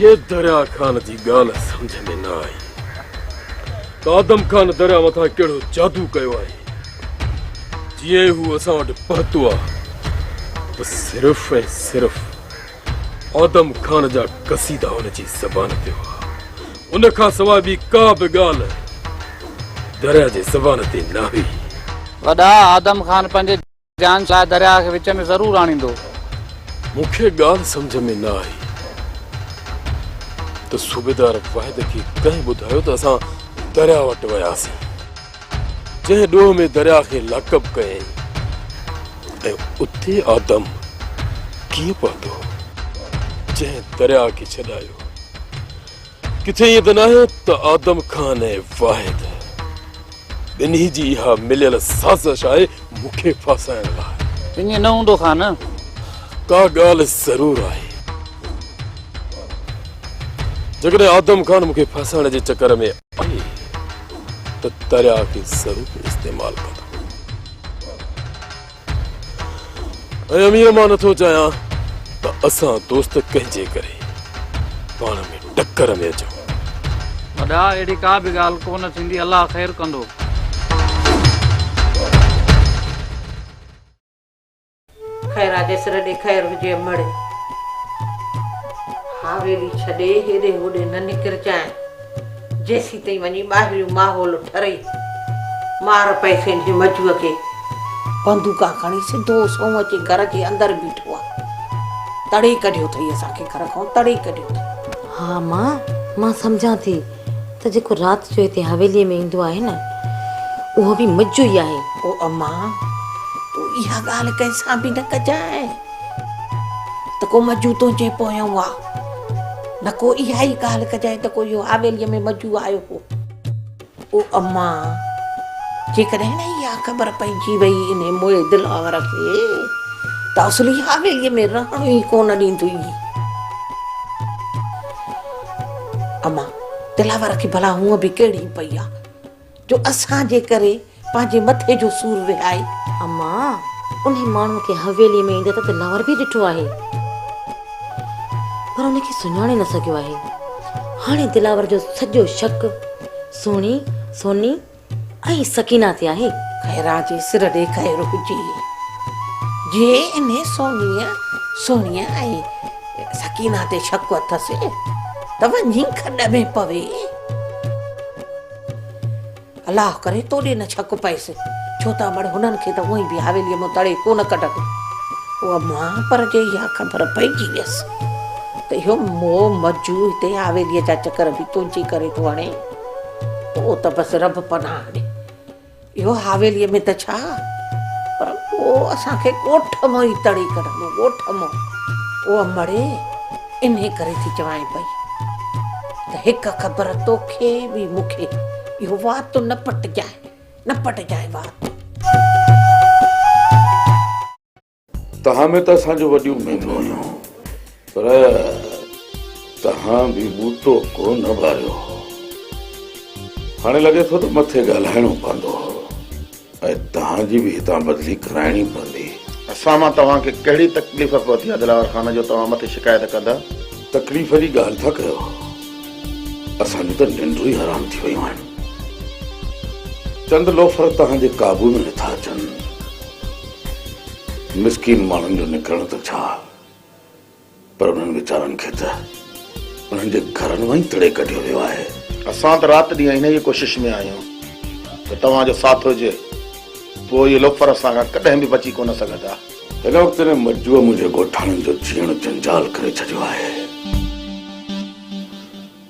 मूंखे दरिया खान जी ॻाल्हि समझ में न आई त आदम खान दरिया मथां कहिड़ो जादू कयो आहे जीअं हू असां वटि पहुतो आहे त सिर्फ़ ऐं सिर्फ़ आदम खान जा कसीदा हुन जी ज़बान ते हुआ उन खां सवाइ ॿी का बि ॻाल्हि दरिया जे ज़बान ते न हुई। वॾा आदम खान पंहिंजे जान लाइ दरिया खे विच में ज़रूरु आणींदो। मूंखे ॻाल्हि सम्झ में न आई त सूबेदार वाहिद खे कंहिं ॿुधायो त असां दरिया वटि वियासीं जंहिं ॾोह में दरिया खे लाकब कयईं ऐं उते आदम कीअं पहुतो जंहिं दरिया खे छॾायो। किथे ईअं त न आहे त आदम खान ऐं वाहिद ॿिन्ही जी इहा मिलियल साज़िश आहे मूंखे फासाइण लाइ। ईअं न हूंदो खान। का ॻाल्हि ज़रूर आहे। जेकॾहिं आदम खान मूंखे फासाइण जे चकर में आहे त दरिया खे ज़रूर इस्तेमाल कंदो। ऐं अमीर मां नथो चाहियां त असां दोस्त कंहिंजे करे पाण में टक्कर में अचूं। वॾा अहिड़ी का बि ॻाल्हि कोन थींदी। अलाह ख़ैर कंदो। खैरा जे सिर ॾे ख़ैर हुजे मड़े हावेली छॾे हेॾे होॾे न निकिरजांइ जेसीं ताईं वञी ॿाहिरियो माहौल ठरे मार पैसे जे मजूअ खे बंदूका खणी सिधो सोम जे घर जे अंदरि बीठो आहे। तड़े कढियो अथई असांखे घर खां तड़े कढियो अथई। हा मां सम्झां थी त जेको राति जो हिते हवेलीअ में ईंदो आहे न उहो बि मजो ई आहे। ओ अम्मा तूं इहा ॻाल्हि कंहिंसां बि न कजांइ त को मजू तुंहिंजे पोयां आहे न को इहा ई ॻाल्हि कजांइ त को इहो हवेलीअ में मजू आयो हो। ओ अम्मा जेकॾहिं न इहा ख़बर पइजी वई इन मोए दिलावर खे त असली हवेलीअ में रहणो ई कोन ॾींदी। अम्मा दिलावर खे भला हूअं बि कहिड़ी पई आहे जो असांजे करे पंहिंजे मथे जो सूर विहाए। अम्मा उन माण्हू खे हवेलीअ में ईंदे त दिलावर बि ॾिठो आहे पर उनखे सुञाणे न सघियो आहे। हाणे दिलावर जो सॼो शक सोनी ऐं सकीना ते आहे। खैरा जे सिर ॾे ख़ैर हुजे जे इन सोनीअ ऐं सकीना ते शक अथसि त वञी खॾ में पवे। अलाह करे तोॾे न शक पएसि छो त अमड़ हुननि खे त उअई बि हवेलीअ में तड़े कोन कढंदो। उहा मां पर जे इहा ख़बर पइजी वियसि त इहो मोह मजू हिते हवेलीअ जा चकर बि तुंहिंजे करे थो हणे पोइ त बसि रब पनाह ॾे। इहो हवेलीअ में त छा पर पोइ असांखे ॻोठ मां ई तड़े कढंदो ॻोठ मां। उहा मड़े इन करे थी चवां पई त हिकु ख़बर तोखे बि मूंखे इहो वात न पटजाए वात। तव्हां में त असांजो वॾियूं महिनूं हुयूं पर तव्हां बि बूटो कोन ॿारियो। हाणे लॻे थो त मथे ॻाल्हाइणो पवंदो ऐं तव्हांजी बि हितां बदिली कराइणी पवंदी। असां मां तव्हांखे कहिड़ी तकलीफ़ पहुती आहे दिलावर खान जो तव्हां मथे शिकायत कंदा? तकलीफ़ जी ॻाल्हि था कयो। असांजूं त निंडूं ई हराम थी वियूं आहिनि। चंद लोफर तव्हांजे काबू में नथा अचनि। मिसकीन माण्हुनि जो निकिरणु त छा पर उन्हनि वीचारनि खे त उन्हनि जे घरनि मां ई तड़े कढियो वियो आहे। असां त राति ॾींहुं हिन जी कोशिश में आहियूं त तव्हांजो साथ हुजे पोइ इहे लोफर असां खां कॾहिं बि बची कोन सघंदा। हिन वक़्तु में मजूअ मुंहिंजे ॻोठाणनि जो जीअण जंजाल करे छॾियो आहे।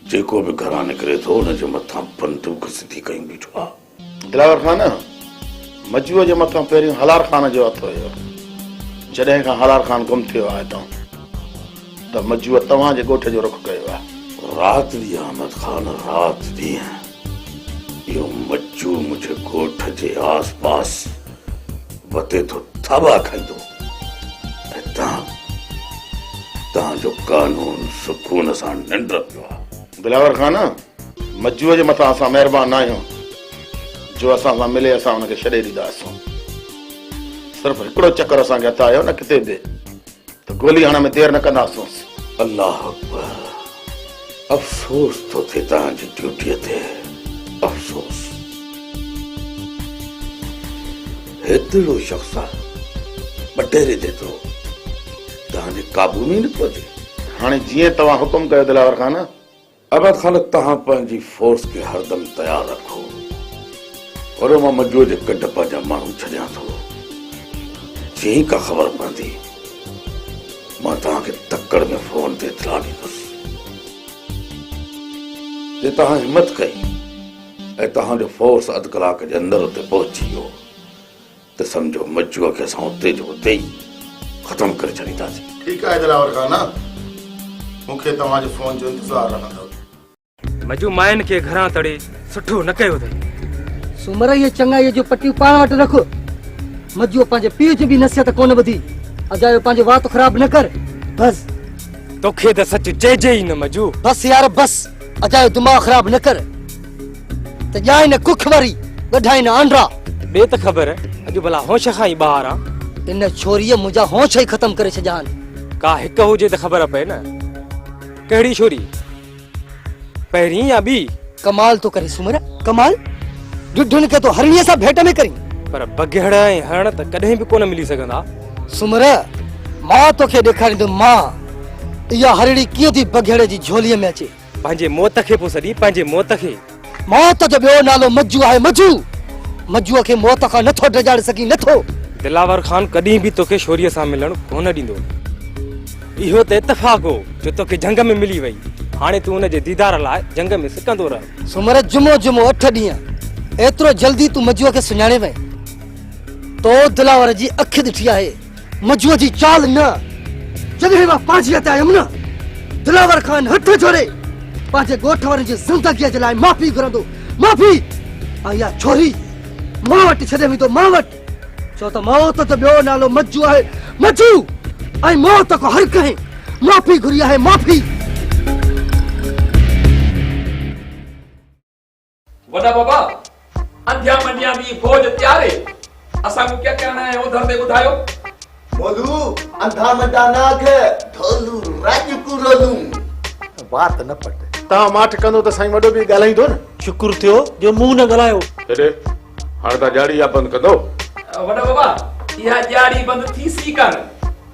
जेको बि घरां निकिरे थो हुनजे मथां बंदूक सिधी कयूं बीठो आहे। दिलावर खान मजूअ जे मथां पहिरियों हलार खान जो हथ हुयो। जॾहिं खां हलार खान गुम थियो आहे त मजूअ तव्हांजे ॻोठ जो रुख कयो आहे। राति ॾींहुं अहमद खान राति ॾींहुं इहो मजू मुंहिंजे ॻोठ जे आस पास वते थो थाबा खाईंदो ऐं तव्हांजो कानून सुकून सां निंड पियो आहे। दिलावर खान मजूअ जे मथां असां महिरबान न आहियूं जो असां सां मिले असां हुनखे छॾे ॾींदासीं। सिर्फ़ु हिकिड़ो चकर असांखे हथ आयो न किथे बि त गोली हणण में देरि न कंदासीं। अल्लाह अकबर अफ़सोस तो थे तव्हांजी ड्यूटीअ ते अफ़सोस। हेतिरो शख़्स बटेरे जेतिरो तव्हांजे काबू में नथो अचे। हाणे जीअं तव्हां हुकुम कयो दिलावर खान। अहमद खान तव्हां पंहिंजी फोर्स खे हरदम तयार रखो और मां मजूअ जे कढ पंहिंजा माण्हू छॾियां थो। जीअं का ख़बर पवंदी मां तव्हांखे तकड़ में फोन ते इतला ॾींदुसि। जे तव्हां हिमत कई ऐं तव्हांजो फोर्स अधु कलाक जे अंदरि उते पहुची वियो त सम्झो मजूअ खे असां उते जो उते ई ख़तमु करे छॾींदासीं। ठीकु आहे दिलावर खान, मूंखे तव्हांजे फोन जो इंतज़ारु रहंदो। मजू मायन के घरां तड़े सुठो न कयो अथई। सुमर ये चङाईअ जो पटियूं पाण वटि रख। मजूअ पंहिंजे पीउ जी बि नसीहत कोन ॿुधी। अजायो पंहिंजो वात ख़राब न कर। बस तोखे त सच चइजे ई न मजू। बस यार बस, अजायो दिमाग़ ख़राब न कर। त ॼाए न कुख वारी गढाई न आंड्रा। ॿे त ख़बर अॼु भला होश खां ई ॿाहिरि आ। इन छोरीअ मुंहिंजा होश ई ख़तम करे छॾिया आहिनि। का हिकु हुजे त ख़बर पए न। कहिड़ी छोरी, पहिरीं या ॿी? कमाल तो करे सुमर, कमाल। ढुढुनि खे तो हरणीअ सां भेट में करी। पर बघेड़ ऐं हरण त कॾहिं बि कोन मिली सघंदा। सुमर, मां तोखे ॾेखारींदुमि मां इहा हरणी कीअं थी बघेड़ जी झोलीअ में अचे। पंहिंजे मौत खे पोइ सॼी पंहिंजे मौत खे। मौत जो ॿियो नालो मज्जू आहे। मज्जू मज्जूअ खे मौत खां नथो डॼाड़े सघी, नथो। दिलावर खान कॾहिं बि तोखे छोरीअ सां मिलण कोन ॾींदो। इहो त इतफ़ाक़ हो जो तोखे जंग में मिली वई। हाणे तूं हुनजे दीदार लाइ जंग में सिकंदो रह। सुमर, जुमो जुमो 8 ॾींहं एतिरो जल्दी तूं मज्जूअ खे सुञाणे वए। तो दिलावर जी अख ॾिठी आहे, मज्जूअ जी चाल न। जॾहिं मां पंहिंजी हिते आयुमि न, दिलावर खान हथ जोड़े पंहिंजे ॻोठ वारनि जी ज़िंदगीअ जे लाइ माफ़ी घुरंदो, माफ़ी। ऐं इहा छोरी मां वटि छॾे वेंदो, मां वटि। छो त मौत जो ॿियो नालो मज्जू आहे, मज्जू। ऐं मौत खां हर कंहिं माफ़ी घुरी आहे, माफ़ी। वॾा बाबा, अंधिया मंडिया जी फौज तैयार है। असां को क्या कहना है उधर से बुधायो। मोलू अंधा मंडा नाग ढोलू राज कुरोलू। बात न पटे। तव्हां माठ कंदो त साईं वॾो बि ॻाल्हाईंदो न। शुक्र थियो जो मुंहुं न ॻाल्हायो। हेॾे हाणे तव्हां ॾियारी या बंदि कंदो? वॾा बाबा, इहा ॾियारी बंदि थी सी कान।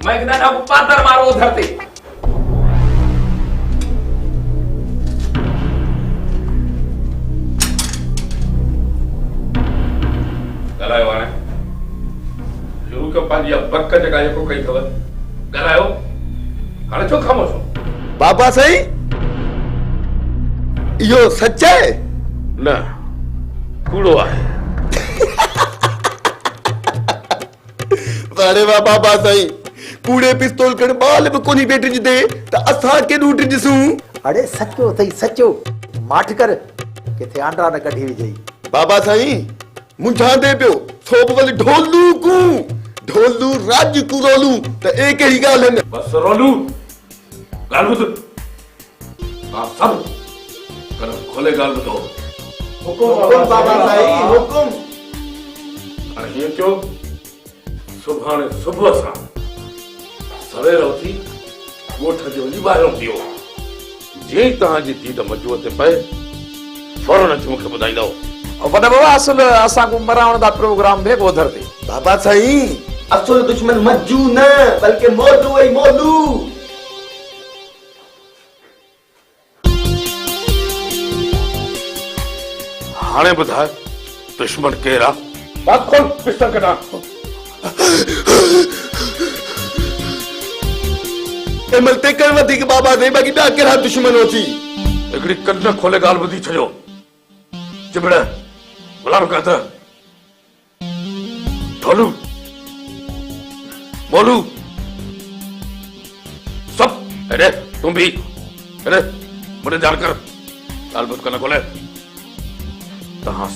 मैं कहना को पादर मारो उधर ते। ॻाल्हायो हाणे। शुरू खां पंहिंजी बक जॻह जेको कई अथव ॻाल्हायो। हाणे छो ख़ामोश हो? बाबा साईं इहो सच आहे? न, कूड़ो आहे। अरे वाह बाबा साईं, कूड़े पिस्तौल कर बाल भी कोनी बेटे जी दे त असां के डूट जिसूं। अरे सचो थई सचो। माठ कर किथे आंड्रा न कढी विजई। बाबा साईं मुंझा दे पियो सोप वाली ढोलू को ढोलू राज कुरोलू त एक ही गाल है। बस रोलू गाल बुध। आप सब कर खोले गाल बुधो। हुकुम बाबा साईं हुकुम। हाणे हीअं कयो, सुभाणे सुबुह सां सवेर उथी ॻोठ जो वञी ॿाहिरों थियो। जीअं ई तव्हांजी दीद मजूअ ते पए फौरन अची मूंखे ॿुधाईंदव। वॾा बाबा, असल असां को मरावण दा प्रोग्राम भेगो उधर ते। बाबा साईं असुल दुश्मन मज्जू न बल्कि मोलू ऐं मोलू। हाणे ॿुधाए दुश्मन केरु आहे? बात खोल पिस्टल कढा। एमल ते कर वधीक बाबा साईं बाक़ी ॿिया कहिड़ा दुश्मन होती। हिकिड़ी कन खोले ॻाल्हि ॿुधी छॾियो। चिबड़ गुलाम कहता ढोलू बोलू सब। अरे तुम भी अरे मुझे जानकर ॻाल्हि ॿुध कन खोले। तव्हां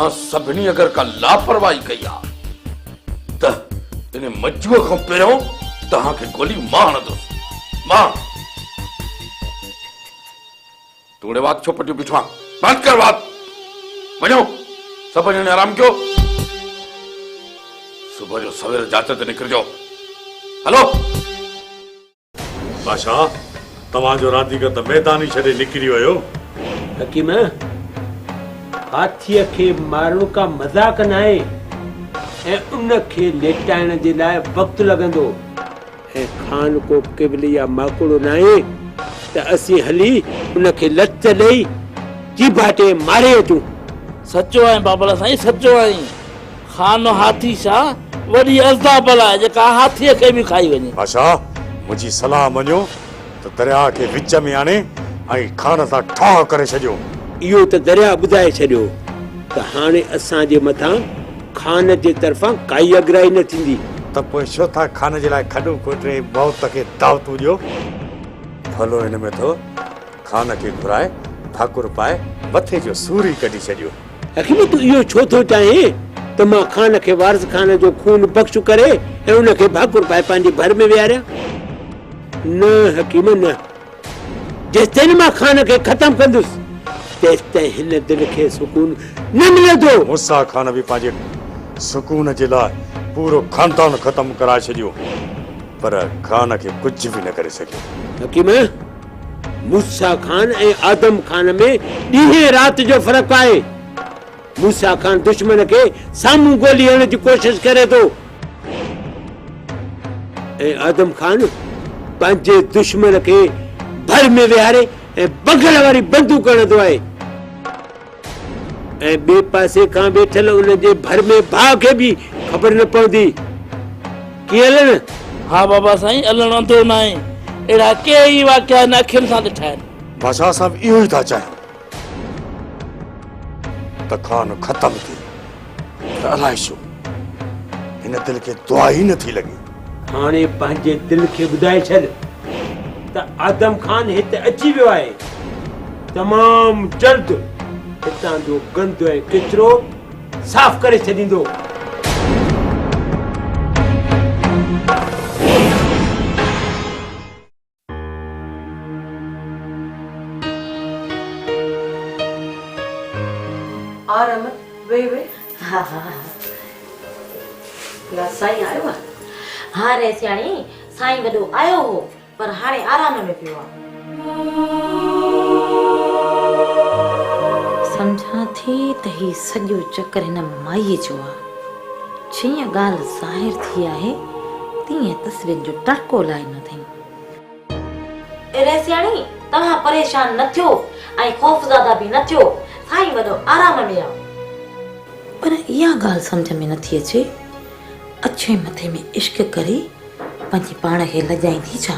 सभिनी अगर का लापरवाही कई आहे त इन मजूअ खां पहिरियों तव्हांखे गोली मां हणंदुसि। मां तूड़े बात छो पटियूं बीठो आहे? बंदि कर बात। वञो सभु ॼणे आराम कयो। सुबुह जो सवेर जांच ते निकिरजो। हलो बादशाह, तव्हांजो रांदीगर त मैदान ई छॾे निकिरी वियो। हकीम हाथीअ खे मारणु का मज़ाक न आहे ऐं उन खे लेटाइण जे लाइ वक़्तु लॻंदो ऐं खान को केवल या माकुड़ो न आहे त असीं हली उन खे लत ॾेई जीभाटे मारे अचूं। सचो आहे बाबला साईं, सचो आहे। खान हाथी छा वॾी अज़दा बला आहे जेका हाथीअ खे बि खाई वञे। बादशाह मुंहिंजी सलाह मञो त दरिया खे विच में आणे ऐं खान सां ठाह करे छॾियो। इहो त दरिया ॿुधाए छॾियो त हाणे असांजे मथां खान जे तरफ़ां काई अगराई न थींदी। त पोइ छो था खान जे लाइ खॾो कोटे मौत खे दावतूं ॾियो? भलो हिन में थो खान खे घुराए भाकुर पाए मथे जो सूर ई कढी छॾियो। हकीम तूं इहो छो थो चाहे त मां खान खे वारिस खान जो खून बख़्शु करे ऐं उन खे भाकुर पाए पंहिंजे घर में विहारियां? न हकीम न, जेसिताईं मां खान खे ख़तमु कंदुसि तेसिताईं हिन दिलि खे सुकून न मिलंदो। मूसा खान बि पंहिंजे सुकून जे लाइ पूरो खानदान ख़तमु कराए छॾियो पर खान खे कुझु बि न करे सघियो। हकीम मूसा खान ऐं आदम खान में ॾींहं राति जो फ़र्क़ु आहे। मूसा खान दुश्मन खे साम्हूं गोली हणण जी कोशिश करे थो ऐं आदम खान पंहिंजे दुश्मन खे भर में विहारे ऐं बगल वारी बंदूक हणंदो आहे ऐं ॿिए पासे खां वेठल उन जे भर में भाउ खे बि ख़बर न पवंदी। कीअं हलनि? हा बाबा साईं, हलणो थो न आहे। अहिड़ा कई वाकिया न अखियुनि सां ॾिठा आहिनि। बादशाह साहब इहो ई था चाहिनि त खान ख़तमु थिए त अलाए छो हिन दिलि खे दुआ ई नथी लॻे। हाणे पंहिंजे दिलि खे ॿुधाए छॾ त आदम खान हिते अची वियो आहे। तमामु जल्द हितां जो गंद ऐं किचिरो साफ़ करे छॾींदो। और अमन वे हा हा साईं आयो आहे? हा रे सियाणी, साईं वॾो आयो हो पर हाणे आराम में पियो आहे। सम्झां थी त ही सॼो चक्कर हिन माईअ जो आहे। जीअं ॻाल्हि ज़ाहिर थी आहे तीअं तस्वीर जो टको लाइ न अथई। रे सियाणी तव्हां परेशान न थियो ऐं ख़ौफ़ज़दा बि न थियो। साईं वॾो आराम में आहे। पर इहा ॻाल्हि सम्झ में नथी अचे, अछे मथे में इश्क करे पंहिंजे पाण खे लॼाई थी छा?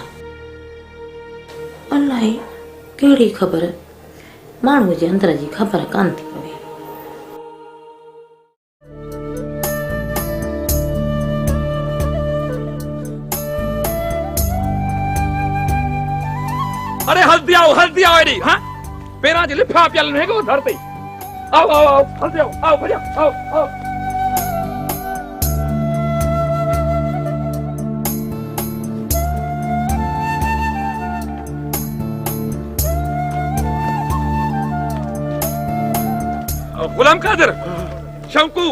अलाए कहिड़ी ख़बर माण्हूअ जे अंदर जी ख़बर कान थी पवे। अरे हल्दी आओ एडी। हाँ पेरा जे लिफा पियल है को धरते। आओ आओ आओ हल्दी आओ भैया आओ आओ। गुलाम कादर शंकु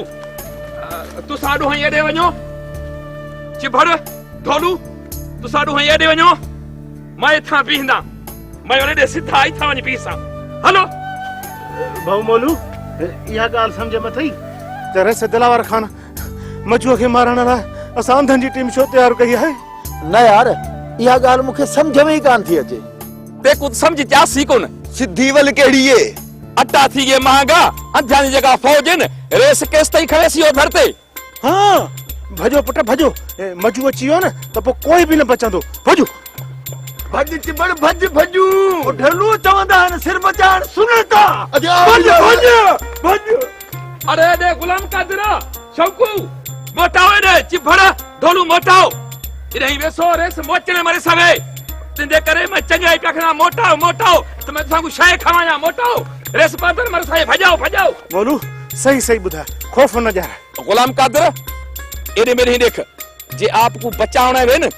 तू साडू हई एडे वञो। चिभड़ ढोलू तू साडू हई एडे वञो। मैं था बीहंदा मैं ओडे सीधा आई था वञी पीसा। हलो भाऊ मोलू इहा ॻाल्हि सम्झ में अथई त रस दिलावर खान मजूअ खे मारण लाइ असां अंधनि जी टीम छो तयार कई आहे? न यार इहा ॻाल्हि मूंखे सम्झ में ई कान थी अचे। ते कुछ समझ जासी कोन। सिद्धी वल कहिड़ी आहे? अट्टा थी गए महंगा अंधानी जगह फौज न रेस केस तई खड़े सी घर ते। हाँ भजो पुट भजो, मजू अची वियो न त पोइ कोई बि न बचंदो। भजो भज चिबड़ भज भजू ढलू चवंदा आहिनि सिर बचाइण सुनता। भज भज भज। अरे दे गुलाम कादर शौकू मोटाओ दे चिबड़ ढोलू मोटाओ। इधर वेसो रेस मोचने मरे सवे तिंदे करे मैं चंगाई पखना मोटाओ मोटाओ तो मैं सांगू शाय खावाया मोटाओ रेस पादर मरे सवे भजाओ भजाओ। मोलू सही सही बुधा खौफ न जा। गुलाम कादर एडे मेरे ही देख जे आपको बचावना है न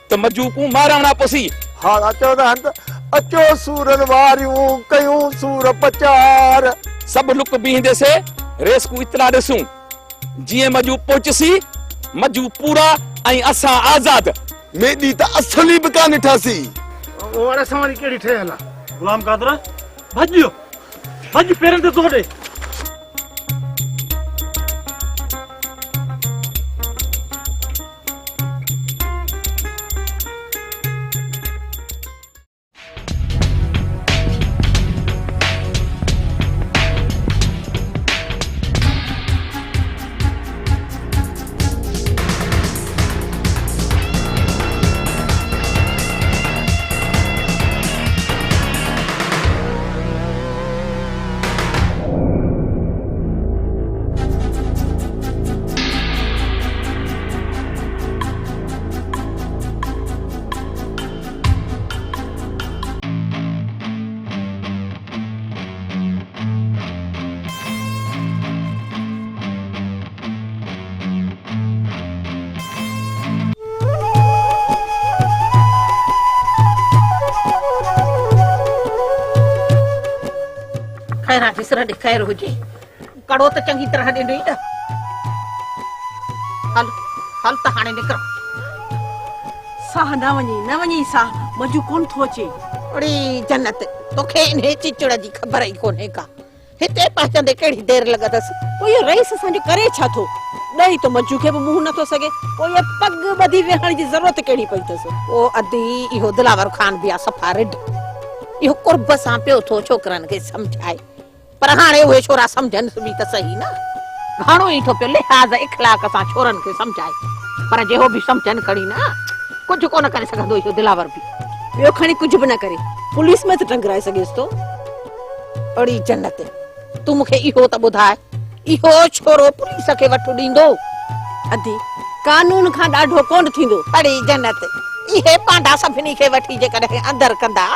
तो मजू को मारना पसी। हाँ अचो त अचो सूरन वारियूं कयूं सूर पचार। सब लुक बीहंदे से रेस को इतला दसू जिए मजू पहुंचसी मजू पूरा आई असा आजाद। मेडी त असली बि कान ठासी। ओरे समारी केड़ी ठेला गुलाम कादरा भजियो भज पेरन ते तोड़े खैर जिसरा खैर हुजे कड़ो तो चंगी तरह ॾिनो ई न हल हल त हाणे निकिर साह न वञी साह मजू कोन थो अचे अड़ी जन्नत तोखे इन्हे चिचड़ जी ख़बर ई कोन्हे का हिते पहुचंदे केड़ी देर लॻंदसि पोइ इहो रईस असांजो करे छा थो ॾेई तो मजू खे बि मुंहुं नथो सघे पोइ इहा पग ॿधी वेहण जी ज़रूरत कहिड़ी पई अथसि ओ अदी इहो दिलावर खान बि आहे सफ़ा रिड इहो कुर्ब सां पियो थो छोकरनि खे समझाए पर हाणे उहे छोरा समझनि बि त सही न घणो ई थो पियो लिहाज़ इख़लाक़ सां छोरनि खे समझाए पर जेहो बि समझनि खणी न कुझु कोन करे सघंदो इहो दिलावर बि ॿियो खणी कुझु बि न करे पुलिस में त टंगराए सघेसि थो अड़ी जन्नत तूं मूंखे इहो त ॿुधाए इहो छोरो पुलिस खे वठो ॾींदो अदी कानून खां ॾाढो कोन थींदो अड़ी जन्नत इहे पांडा सभिनी खे वठी जेकॾहिं अंदर कंदा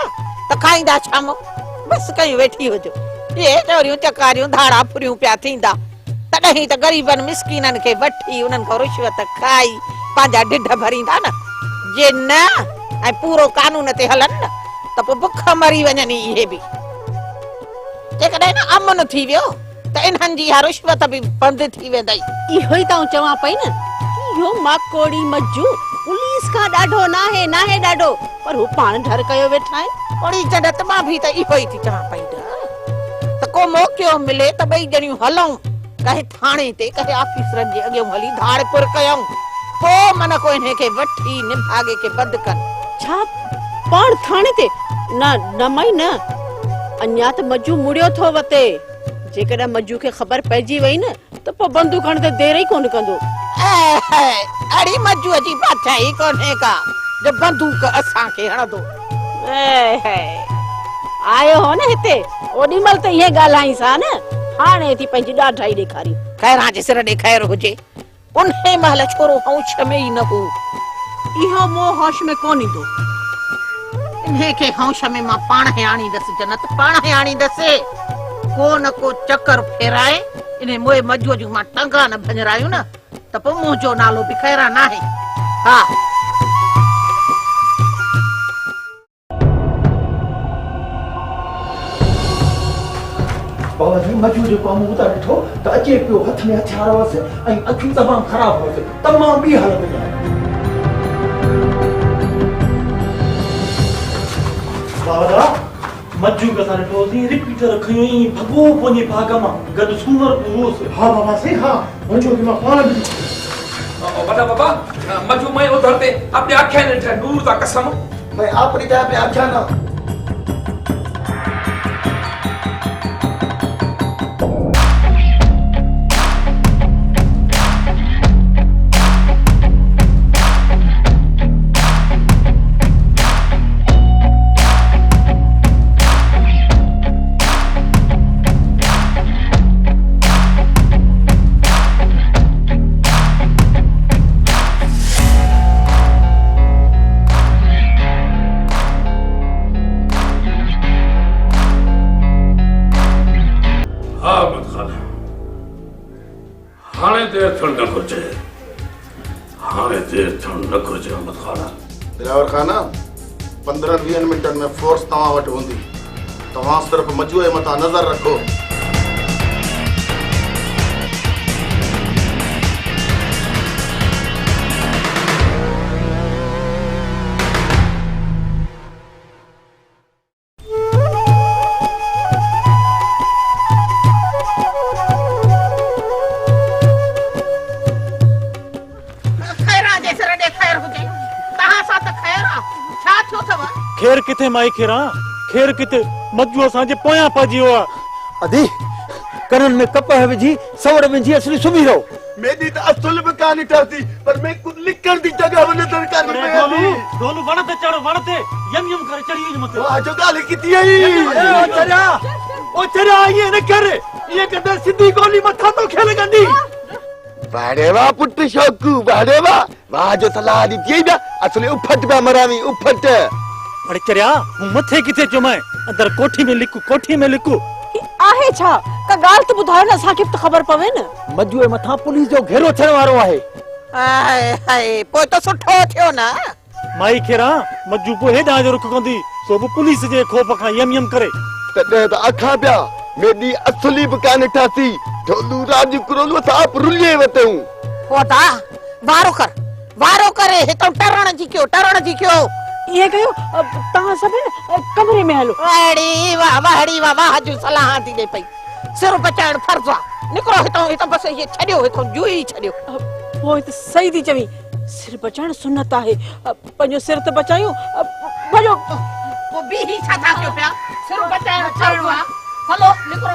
त खाईंदा छाम बस कयूं वेठी हुजो ये चोरियूं चकारियूं धाड़ा फुरियूं पिया थींदा तॾहिं त ग़रीबनि मिसकीननि खे वठी उन्हनि खां रिश्वत खाई पंहिंजा ढिढ भरींदा न जे न ऐं पूरो कानून ते हलनि न त पोइ बुख मरी वञनि इहे बि जेकॾहिं न अमन थी वियो त इन्हनि जी रिश्वत बि बंदि थी वेंदई इहो ई त चवां पई न इहो माकोड़ी मज्जू पुलिस खां ॾाढो नाहे ॾाढो पर हू पाण डर कयो वेठा आहिनि ओड़ी जॾत मां बि त इहो ई थी चवां पई त को मौक़ो मिले त ॿई ॼणियूं हलूं कहे थाणे ते कहे ऑफिसरनि जे अॻियां हली धाड़पुर कयूं पोइ मन को इन्हे खे वठी निभागे के बंदि कनि छा पाण थाणे ते न मई न अञा त मज्जू मुड़ियो थो वते जेकॾहिं मज्जू खे ख़बर पइजी वई न त पोइ बंदूक हण ते देर ई कोन कंदो अड़ी मज्जूअ जी बादशाही कोन्हे का जो बंदूक असांखे हणंदो आयो हो न हिते ओॾी महिल त इहे ॻाल्हाई सा न हाणे थी पंहिंजी ॾाढाई ॾेखारी खैरां जे सिर ॾे खैर हुजे उन्हे महिल छोरो होश में ई न हो इहो मोह होश में कोन ईंदो इन्हे खे होश में मां पाण ही आणींदसि जन्नत पाण ही आणींदसि को न को चक्कर फेराए इन्हे मोए मज्जूअ जूं मां टंगा न भंजरायूं न त पोइ मुंहिंजो नालो बि खैरा नाहे हा बाबा जी मजू जो कमु उतां ॾिठो त अचे पियो हथ में हथियार हुअसि ऐं अखियूं तमामु ख़राबु हुअसि तमामु ॿी हालत में आहे बाबा मजू के सारे टोसी रिपीटर खई भगो पोनी भागा मां गद सुमर पुरुष हां बाबा सही हां मजू की मां पाण भी बड़ा बाबा मजू मैं उधर ते अपने आंखें ने दूर दा कसम मैं अपनी तरह पे आख्या ना दिलावर खाना 15-20 मिनटन में फोर्स तवा वट होंदी तवा सिर्फ मजूए मता नजर रखो खेर किथे माई खेरा खेर किथे मजू असांजे पोयां पइजी वियो आहे अदी कनन में कपह विझी सवड़ विझी असली सुम्ही रहो मेरी तो असुल में कहानी ठहती पर मैं कुछ लिखण दी जगह वने दरकार में ढोलू वण ते चढ़ वण ते यम यम करे चढ़ी वञ मथे वाह जो गाली किती आई ओ चरा ये न कर ये कदे सिधी गोली मथा तो खेल गंदी बाड़े वाह पुट शौकू बाड़े वाह जो सलाह दी थी ना असली उफट पे मरावी उफट अरे चरिया हूं मथे किथे चुमाए अंदर कोठी में लिखू आहे छा का गाल तो बुधायो न असांखे तो खबर पवे न मजूए मथा पुलिस जो घेरो थियण वारो आहे हाय हाय पोइ तो सुठो थियो न माई खेरा मजू पो हेडा जो रुख कंदी सो वो पुलिस जे खोफ खां यम यम करे तॾहिं त अखां पिया मेरी असली भी कान ठाती ढोलू राज कुरोलू साप रुलिए वतऊं पोता वारो करे हितो टरण जी कयो ये कयो तहां सब कमरे में हलो वाड़ी वाह जो सलाह थी दे पई सिर बचाइण फर्ज आ निकरो हितो बस ये छडियो हितो जुई छडियो पोइ त सही थी चवी सिर बचाइण सुन्नत आहे पंहिंजो सिर त बचायूं भलो वो भी ही छाता कयो पिया सिर बचाइण छडियो हलो निकरो